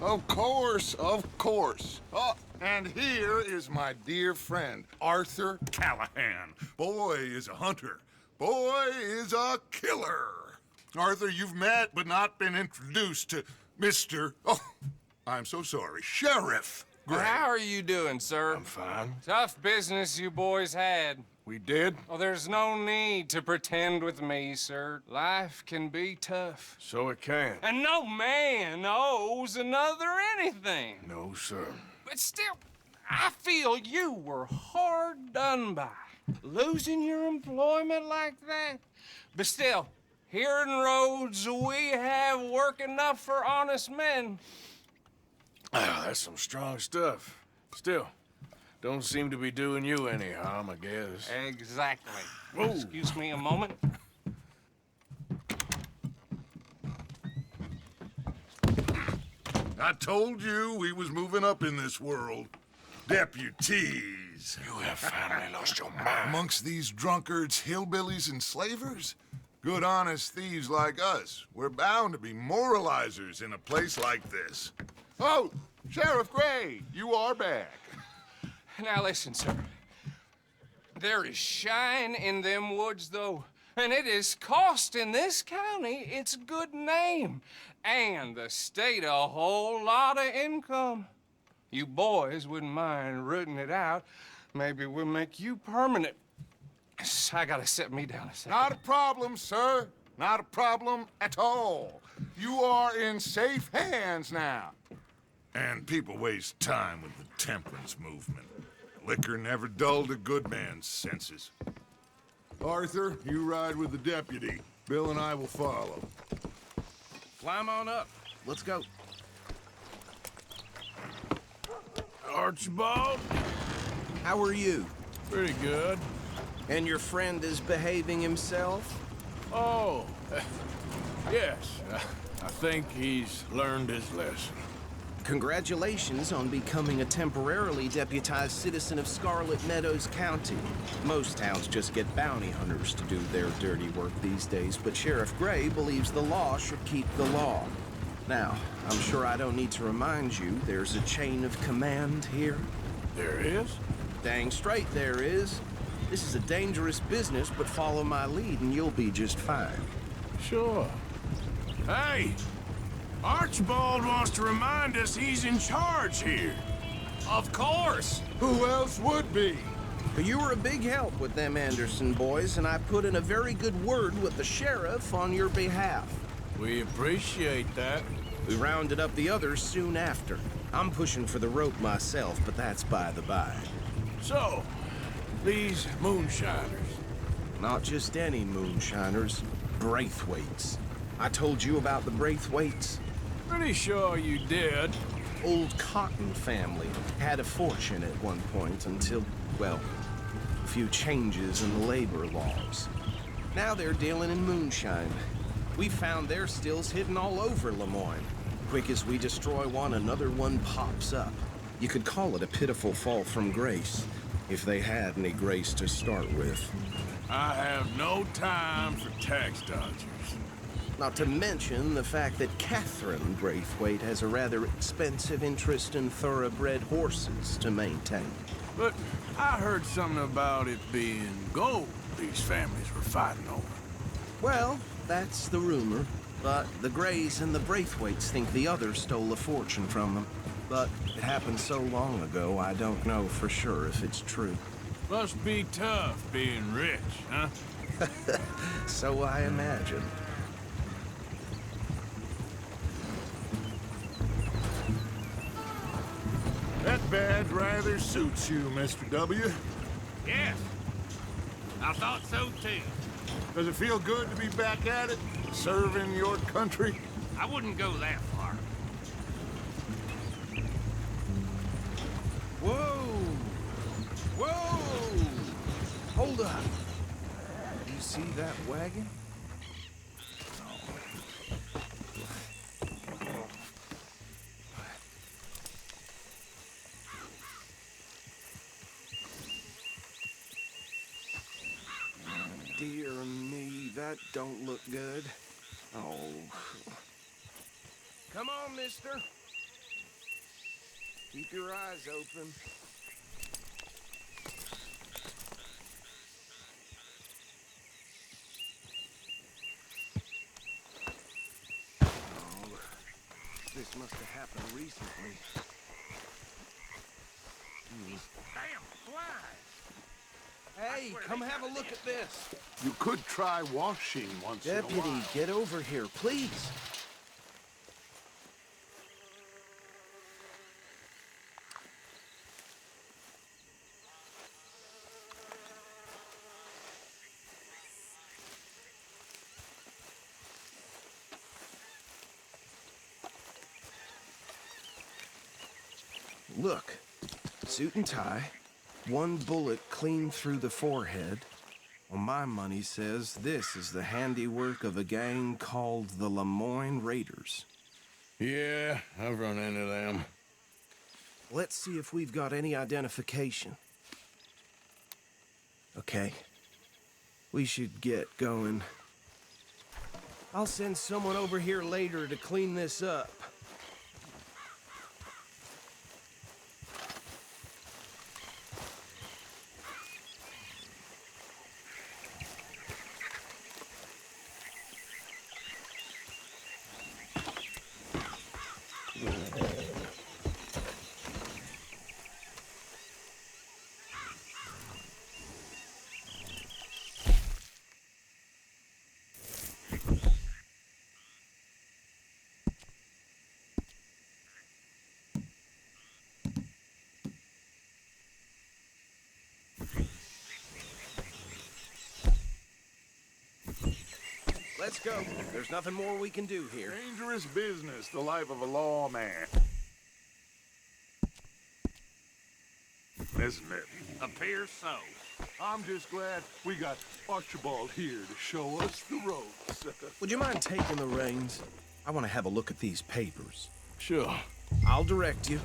Of course, of course. Oh, and here is my dear friend, Arthur Callahan. Boy is a hunter. Boy is a killer. Arthur, you've met but not been introduced to Mr. Oh, I'm so sorry, Sheriff Gray. How are you doing, sir? I'm fine. Tough business you boys had. We did? Oh, there's no need to pretend with me, sir. Life can be tough. So it can. And no man owes another anything. No, sir. But still, I feel you were hard done by. Losing your employment like that. But still, here in Rhodes, we have work enough for honest men. Ah, that's some strong stuff. Still, don't seem to be doing you any harm, I guess. Exactly. Whoa. Excuse me a moment. I told you we was moving up in this world. Deputies. You have finally lost your mind. Amongst these drunkards, hillbillies, and slavers? Good honest thieves like us. We're bound to be moralizers in a place like this. Oh, Sheriff Gray, you are back. Now listen, sir. There is shine in them woods, though, and it is costing this county its good name, and the state a whole lot of income. You boys wouldn't mind rooting it out. Maybe we'll make you permanent. I gotta set me down a second. Not a problem, sir. Not a problem at all. You are in safe hands now. And people waste time with the temperance movement. Liquor never dulled a good man's senses. Arthur, you ride with the deputy. Bill and I will follow. Climb on up. Let's go. Archibald? How are you? Pretty good. And your friend is behaving himself? Oh, yes. I think he's learned his lesson. Congratulations on becoming a temporarily deputized citizen of Scarlet Meadows County. Most towns just get bounty hunters to do their dirty work these days, but Sheriff Gray believes the law should keep the law. Now, I'm sure I don't need to remind you there's a chain of command here. There is? Dang straight there is. This is a dangerous business, but follow my lead and you'll be just fine. Sure. Hey! Archibald wants to remind us he's in charge here. Of course. Who else would be? But you were a big help with them Anderson boys, and I put in a very good word with the sheriff on your behalf. We appreciate that. We rounded up the others soon after. I'm pushing for the rope myself, but that's by the by. So, these Moonshiners. Not just any Moonshiners, Braithwaites. I told you about the Braithwaites. Pretty sure you did. Old Cotton family had a fortune at one point until, well, a few changes in the labor laws. Now they're dealing in moonshine. We found their stills hidden all over Lemoyne. Quick as we destroy one, another one pops up. You could call it a pitiful fall from grace, if they had any grace to start with. I have no time for tax dodgers. Not to mention the fact that Catherine Braithwaite has a rather expensive interest in thoroughbred horses to maintain. But I heard something about it being gold these families were fighting over. Well, that's the rumor. But the Grays and the Braithwaites think the others stole a fortune from them. But it happened so long ago, I don't know for sure if it's true. Must be tough being rich, huh? So I imagine. That badge rather suits you, Mr. W. Yes, I thought so too. Does it feel good to be back at it, serving your country? I wouldn't go that far. Whoa! Whoa! Hold up. You see that wagon? Dear me, that don't look good. Oh. Come on, mister. Keep your eyes open. Oh, this must have happened recently. Damn flies! Hey, come have a look at this. You could try washing once in a Deputy, while. get over here, please. Look, suit and tie, one bullet clean through the forehead. Well, my money says this is the handiwork of a gang called the Lemoyne Raiders. Yeah, I've run into them. Let's see if we've got any identification. Okay. We should get going. I'll send someone over here later to clean this up. Let's go. There's nothing more we can do here. Dangerous business, the life of a lawman. Isn't it? Appears so. I'm just glad we got Archibald here to show us the ropes. Would you mind taking the reins? I want to have a look at these papers. Sure. I'll direct you.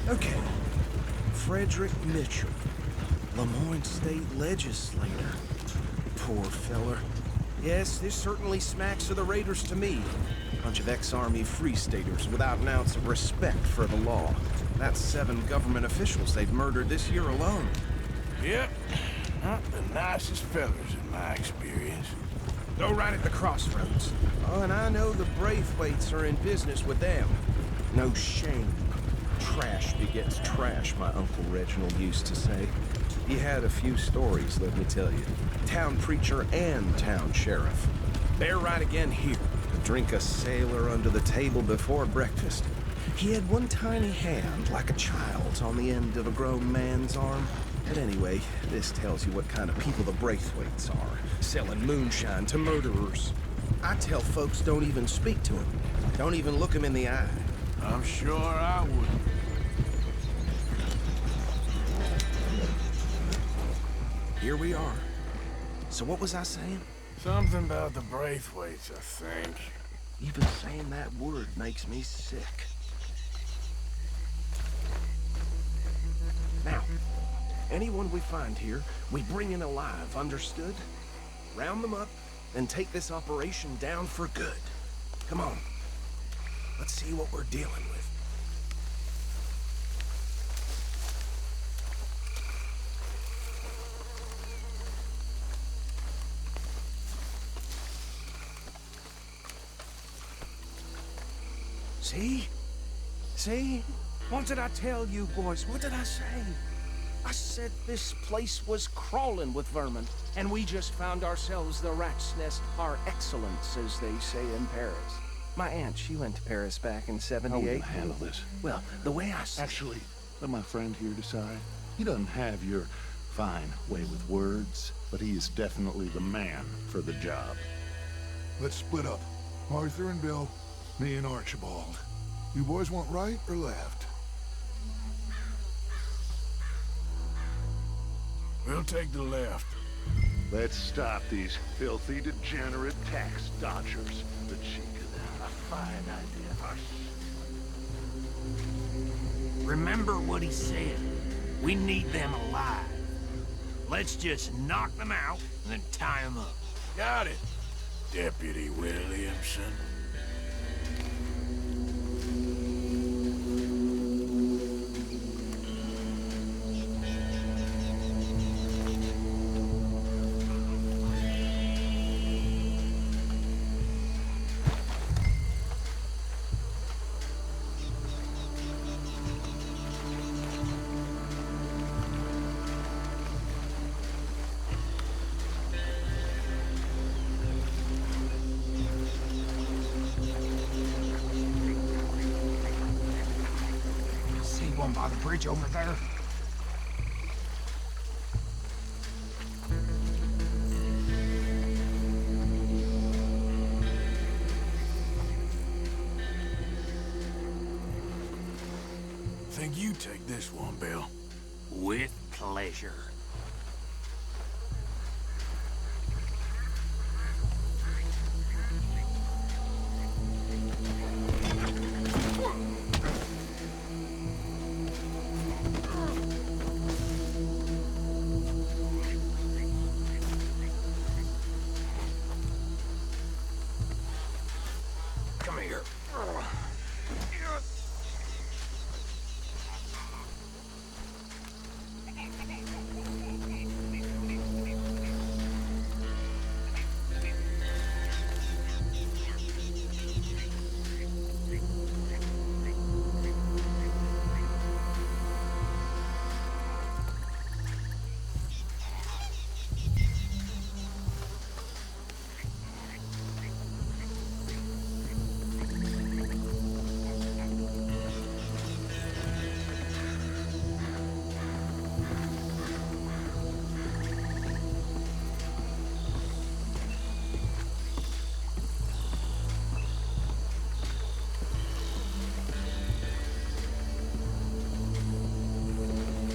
Okay. Frederick Mitchell, Lemoyne State Legislator. Poor feller. Yes, this certainly smacks of the Raiders to me. Bunch of ex-Army Free Staters without an ounce of respect for the law. That's 7 government officials they've murdered this year alone. Yep. Not the nicest fellas in my experience. Go right at the crossroads. Oh, and I know the Braithwaites are in business with them. No shame. Trash begets trash, my Uncle Reginald used to say. He had a few stories, let me tell you. Town preacher and town sheriff. Bear right again here. Drink a sailor under the table before breakfast. He had one tiny hand, like a child's, on the end of a grown man's arm. But anyway, this tells you what kind of people the Braithwaites are. Selling moonshine to murderers. I tell folks don't even speak to him. Don't even look him in the eye. I'm sure I would. Here we are. So what was I saying? Something about the Braithwaites, I think. Even saying that word makes me sick. Now, anyone we find here, we bring in alive, understood? Round them up, and take this operation down for good. Come on. Let's see what we're dealing with. See? See? What did I tell you, boys? What did I say? I said this place was crawling with vermin, and we just found ourselves the rat's nest par excellence, as they say in Paris. My aunt, she went to Paris back in How are we '78. gonna handle this? Well, the way I see Actually, let my friend here decide. He doesn't have your fine way with words, but he is definitely the man for the job. Let's split up. Arthur and Bill, me and Archibald. You boys want right or left? We'll take the left. Let's stop these filthy, degenerate tax dodgers. The cheek of them. A fine idea. Remember what he said. We need them alive. Let's just knock them out and then tie them up. Got it, Deputy Williamson. See one by the bridge over there? Think you take this one, Bill. With pleasure. Come here.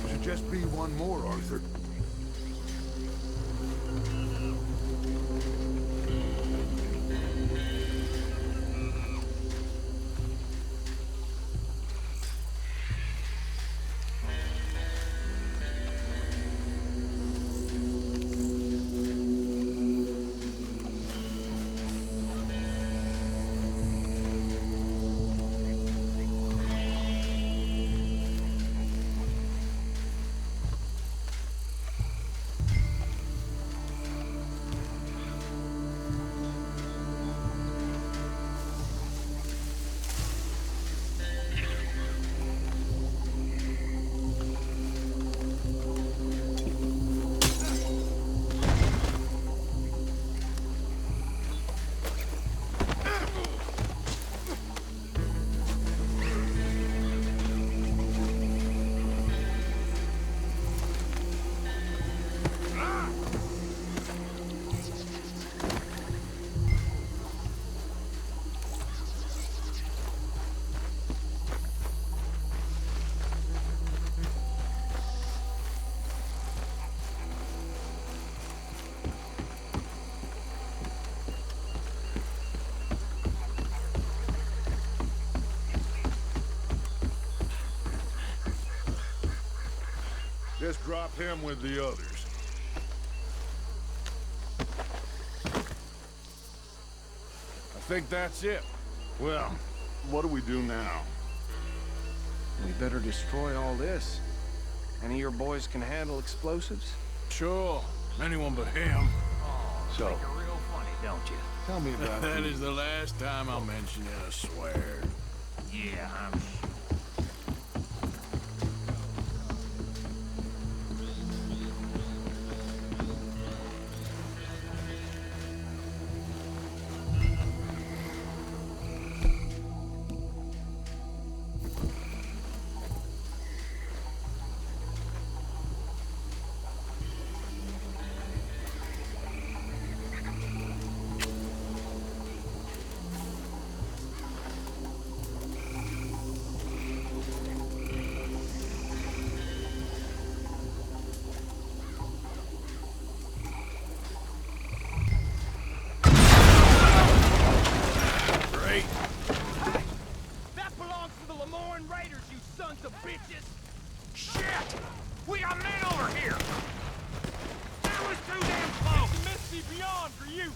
Should just be one more, Arthur. Just drop him with the others. I think that's it. Well, what do we do now? We better destroy all this. Any of your boys can handle explosives? Sure. Anyone but him. So, You're real funny, don't you? tell me about That the- is the last time I'll mention it, I swear. Yeah, I'm sure. Great. That belongs to the Lemoyne Raiders, you sons of bitches! Shit! We got men over here! That was too damn close! It's Mississippi beyond for you!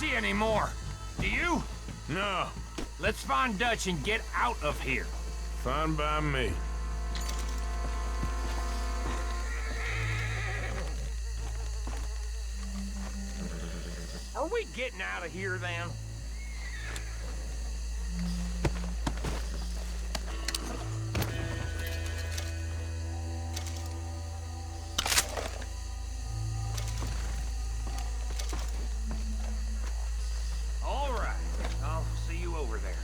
see any more. Do you? No, Let's find Dutch and get out of here. fine by me. Are we getting out of here then? All right. I'll see you over there.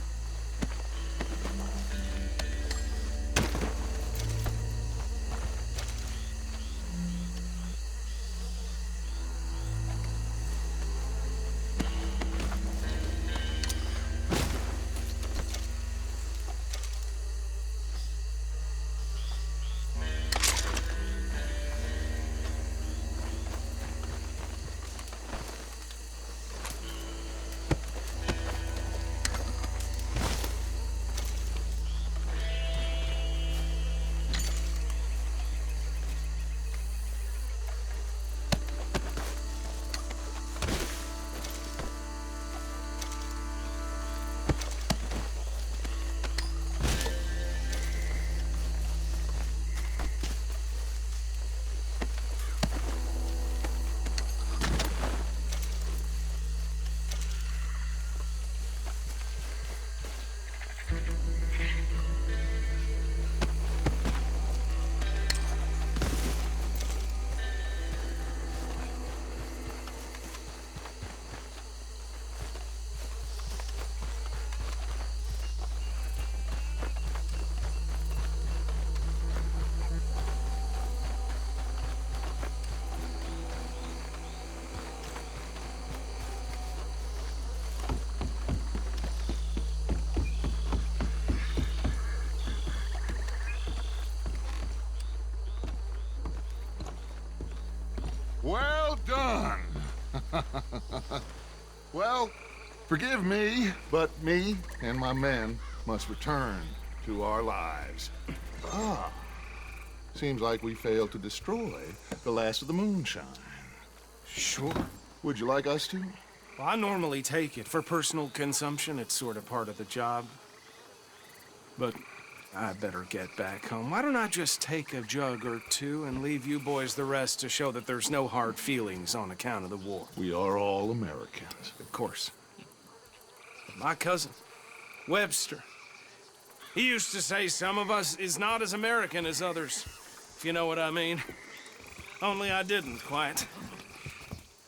Well done. Well, forgive me, but me and my men must return to our lives. Ah, seems like we failed to destroy the last of the moonshine. Sure. Would you like us to? Well, I normally take it. For personal consumption, it's sort of part of the job. But I better get back home. Why don't I just take a jug or two and leave you boys the rest to show that there's no hard feelings on account of the war? We are all Americans. Of course. My cousin, Webster, he used to say some of us is not as American as others, if you know what I mean. Only I didn't quite.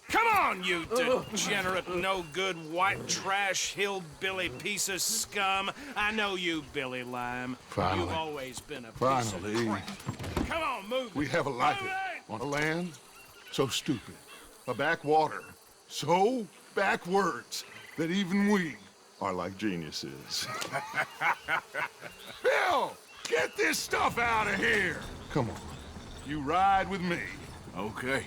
Come on, you degenerate, no-good, white trash, hillbilly piece of scum. I know you, Billy Lime. Finally. You've always been a piece Finally. of crap. Come on, move. We have a life Move it! on a land so stupid, a backwater so backwards that even we are like geniuses. Bill, get this stuff out of here. Come on, you ride with me. Okay.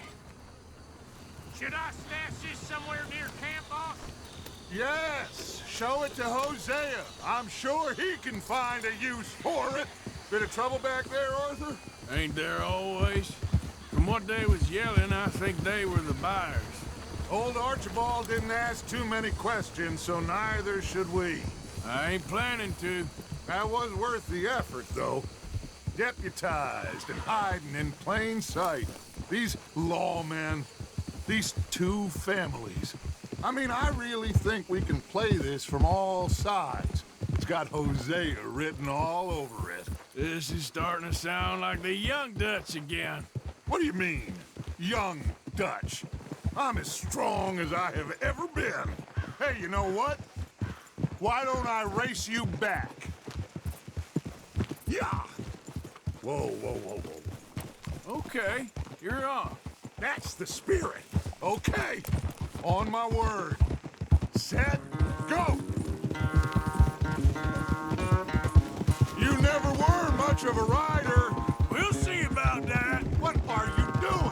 Should I stash this somewhere near camp, boss? Yes, show it to Hosea. I'm sure he can find a use for it. Bit of trouble back there, Arthur? Ain't there always? From what they was yelling, I think they were the buyers. Old Archibald didn't ask too many questions, so neither should we. I ain't planning to. That was worth the effort, though. Deputized and hiding in plain sight. These lawmen, these two families. I mean, I really think we can play this from all sides. It's got Hosea written all over it. This is starting to sound like the young Dutch again. What do you mean, young Dutch? I'm as strong as I have ever been. Hey, you know what? Why don't I race you back? Yeah! Whoa, whoa, whoa, whoa. Okay, you're on. That's the spirit. Okay, on my word. Set, go! You never were much of a rider. We'll see about that. What are you doing?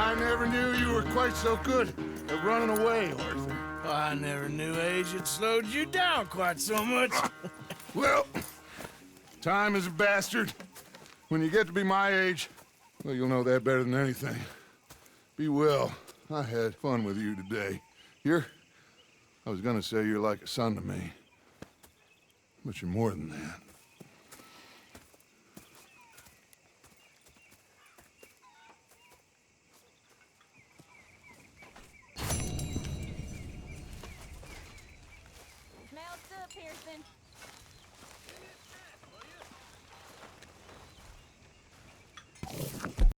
I never knew you were quite so good at running away, Arthur. Well, I never knew age had slowed you down quite so much. Well, time is a bastard. When you get to be my age, well, you'll know that better than anything. Be well. I had fun with you today. I was gonna say you're like a son to me. But you're more than that.